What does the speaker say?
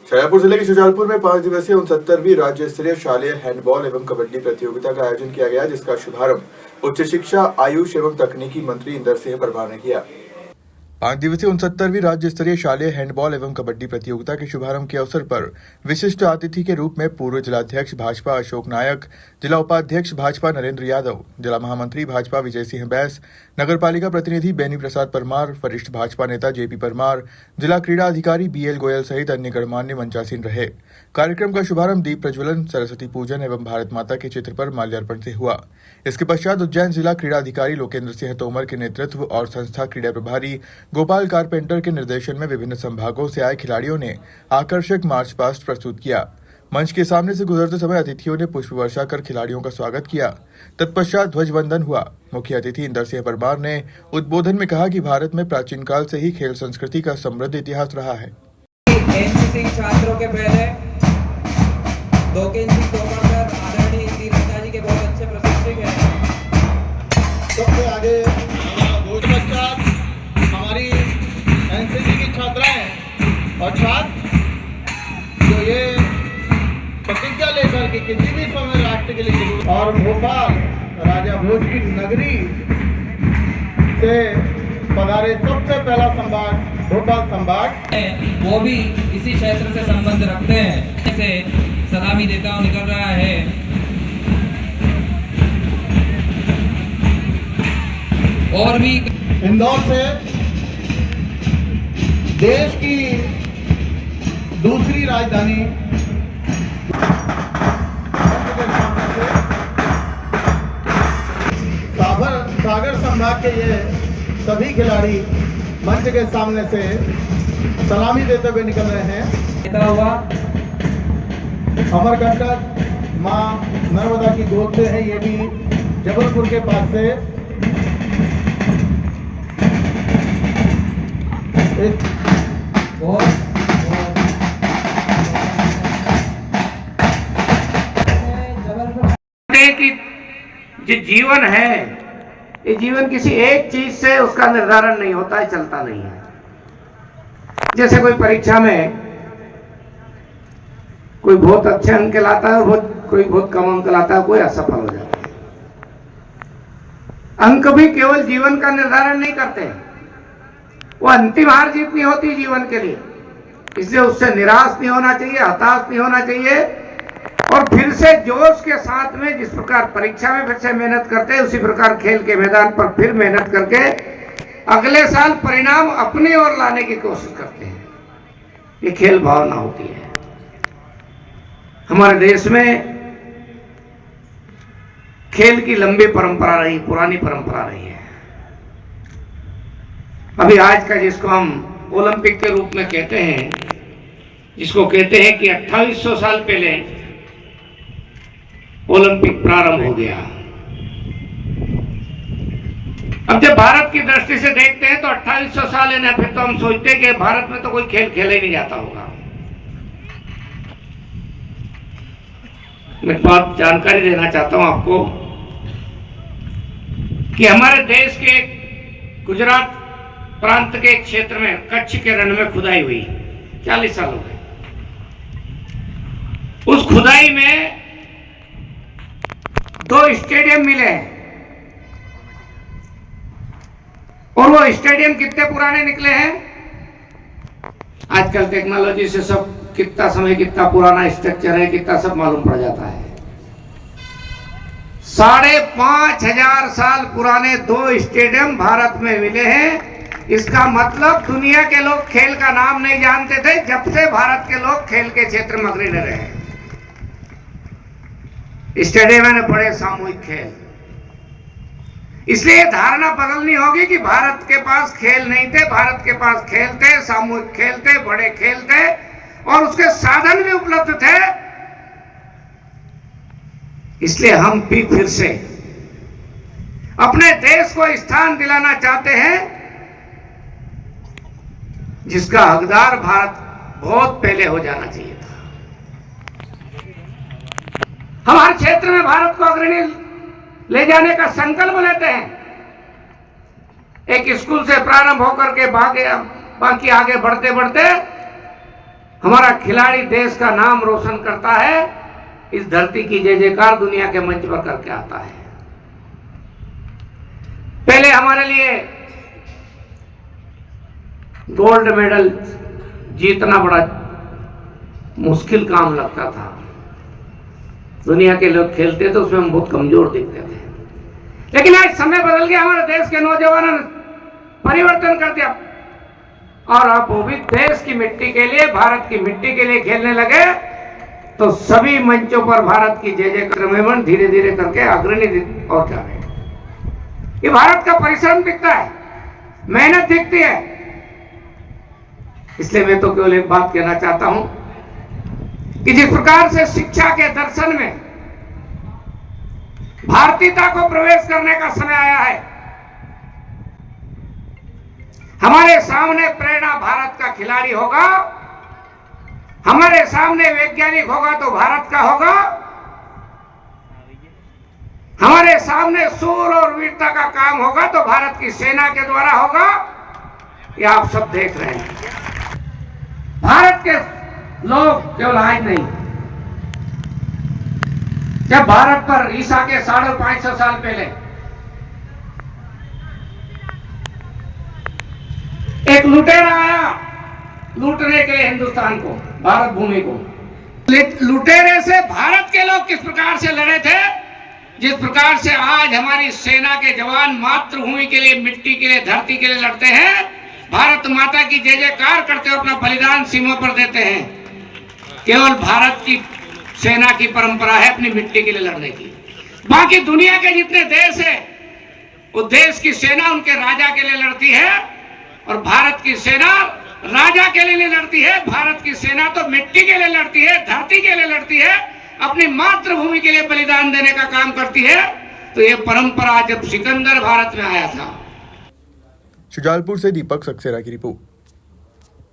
शाजापुर जिले के शुजालपुर में 5 दिवसीय 69वीं राज्य स्तरीय शालेय हैंडबॉल एवं कबड्डी प्रतियोगिता का आयोजन किया गया, जिसका शुभारंभ उच्च शिक्षा, आयुष एवं तकनीकी मंत्री इंदर सिंह परमार ने किया। 5 दिवसीय 69वीं राज्य स्तरीय शालेय हैंडबॉल एवं कबड्डी प्रतियोगिता के शुभारंभ के अवसर पर विशिष्ट अतिथि के रूप में पूर्व जिलाध्यक्ष भाजपा अशोक नायक, जिला उपाध्यक्ष भाजपा नरेंद्र यादव, जिला महामंत्री भाजपा विजय सिंह बैस, नगर पालिका प्रतिनिधि बेनी प्रसाद परमार, वरिष्ठ भाजपा नेता जेपी परमार, जिला क्रीड़ा अधिकारी बीएल गोयल सहित अन्य गणमान्य मंचासीन रहे। कार्यक्रम का शुभारंभ दीप प्रज्वलन, सरस्वती पूजन एवं भारत माता के चित्र पर माल्यार्पण से हुआ। इसके पश्चात उज्जैन जिला क्रीड़ा अधिकारी लोकेंद्र सिंह तोमर के नेतृत्व और संस्था क्रीड़ा प्रभारी गोपाल कारपेंटर के निर्देशन में विभिन्न संभागों से आए खिलाड़ियों ने आकर्षक मार्च पास्ट प्रस्तुत किया। मंच के सामने से गुजरते समय अतिथियों ने पुष्प वर्षा कर खिलाड़ियों का स्वागत किया। तत्पश्चात ध्वजवंदन हुआ। मुख्य अतिथि इंदर सिंह परमार ने उद्बोधन में कहा कि भारत में प्राचीन काल से ही खेल संस्कृति का समृद्ध इतिहास रहा है। एनसीसी छात्रों के पहले 2 केजी तोमर सर आदरणीय तीरंदाजी जी के बहुत अच्छे प्रशिक्षक हैं। सबसे आगे बहुत पश्चात हमारी एनसीसी की छात्राएं और छात्र जो ये प्रतिज्ञा लेकर के किसी भी समय राष्ट्र के लिए और भोपाल राजा भोज की नगरी से पधारे सबसे पहला संभाग भोपाल संभाग वो भी इसी क्षेत्र से संबंध रखते हैं। जैसे सलामी देता हुआ निकल रहा है। और भी इंदौर से देश की दूसरी राजधानी सागर संभाग के ये सभी खिलाड़ी मंच के सामने से सलामी देते हुए निकल रहे हैं। हुआ अमरकंटक माँ नर्मदा की गोद से है, ये भी जबलपुर के पास से जो जीवन है, ये जीवन किसी एक चीज से उसका निर्धारण नहीं होता है, चलता नहीं है। जैसे कोई परीक्षा में कोई बहुत अच्छे अंक लाता है और कोई बहुत कम अंक लाता है, कोई असफल हो जाता है। अंक भी केवल जीवन का निर्धारण नहीं करते, वो अंतिम हार जीत नहीं होती जीवन के लिए। इसलिए उससे निराश नहीं होना चाहिए, हताश नहीं होना चाहिए और फिर से जोश के साथ में जिस प्रकार परीक्षा में फिर से मेहनत करते हैं, उसी प्रकार खेल के मैदान पर फिर मेहनत करके अगले साल परिणाम अपनी ओर लाने की कोशिश करते हैं। ये खेल भावना होती है। हमारे देश में खेल की लंबी परंपरा रही, पुरानी परंपरा रही है। अभी आज का जिसको हम ओलंपिक के रूप में कहते हैं, जिसको कहते हैं कि 2800 साल पहले ओलंपिक प्रारंभ हो गया। अब जब भारत की दृष्टि से देखते हैं तो 2800 साल है ना, फिर तो हम सोचते हैं कि भारत में तो कोई खेल खेला ही नहीं जाता होगा। मैं बात जानकारी देना चाहता हूं आपको कि हमारे देश के गुजरात प्रांत के क्षेत्र में कच्छ के रण में खुदाई हुई, 40 साल हो गए। उस खुदाई में 2 स्टेडियम मिले और वो स्टेडियम कितने पुराने निकले हैं। आजकल टेक्नोलॉजी से सब कितना समय, कितना पुराना स्ट्रक्चर है, कितना सब मालूम पड़ जाता है। 5,500 साल पुराने 2 स्टेडियम भारत में मिले हैं। इसका मतलब दुनिया के लोग खेल का नाम नहीं जानते थे जब से भारत के लोग खेल के क्षेत्र में अग्रणी रहे हैं। स्टेडियम में बड़े सामूहिक खेल, इसलिए धारणा बदलनी होगी कि भारत के पास खेल नहीं थे। भारत के पास खेल थे, सामूहिक खेल थे, बड़े खेल थे और उसके साधन भी उपलब्ध थे। इसलिए हम भी फिर से अपने देश को स्थान दिलाना चाहते हैं जिसका हकदार भारत बहुत पहले हो जाना चाहिए था। हमारे क्षेत्र में भारत को अग्रणी ले जाने का संकल्प लेते हैं। एक स्कूल से प्रारंभ होकर के बाकी आगे बढ़ते बढ़ते हमारा खिलाड़ी देश का नाम रोशन करता है, इस धरती की जय जयकार दुनिया के मंच पर करके आता है। पहले हमारे लिए गोल्ड मेडल जीतना बड़ा मुश्किल काम लगता था। दुनिया के लोग खेलते थे, उसमें हम बहुत कमजोर दिखते थे। लेकिन आज समय बदल गया, हमारे देश के नौजवानों ने परिवर्तन कर दिया और अब वो भी देश की मिट्टी के लिए, भारत की मिट्टी के लिए खेलने लगे। तो सभी मंचों पर भारत की जय जयकार धीरे धीरे करके अग्रणी और जा रहे हैं। ये भारत का परिश्रम दिखता है, मेहनत दिखती है। इसलिए मैं तो केवल एक बात कहना चाहता हूं कि जिस प्रकार से शिक्षा के दर्शन में भारतीयता को प्रवेश करने का समय आया है, हमारे सामने प्रेरणा भारत का खिलाड़ी होगा, हमारे सामने वैज्ञानिक होगा तो भारत का होगा, हमारे सामने शूर और वीरता का काम होगा तो भारत की सेना के द्वारा होगा। ये आप सब देख रहे हैं। भारत के लोग केवल आज नहीं, जब भारत पर ईसा के 550 साल पहले एक लुटेरा आया लूटने के लिए हिंदुस्तान को, भारत भूमि को, लुटेरे से भारत के लोग किस प्रकार से लड़े थे, जिस प्रकार से आज हमारी सेना के जवान मातृभूमि के लिए, मिट्टी के लिए, धरती के लिए लड़ते हैं, भारत माता की जय जयकार करते हुए अपना बलिदान सीमा पर देते हैं। केवल भारत की सेना की परंपरा है अपनी मिट्टी के लिए लड़ने की। बाकी दुनिया के जितने देश है, वो देश की सेना उनके राजा के लिए लड़ती है और भारत की सेना राजा के लिए नहीं लड़ती है। भारत की सेना तो मिट्टी के लिए लड़ती है, धरती के लिए लड़ती है, अपनी मातृभूमि के लिए बलिदान देने का काम करती है। तो ये परंपरा जब सिकंदर भारत में आया था। शुजालपुर से दीपक सक्सेना की रिपोर्ट।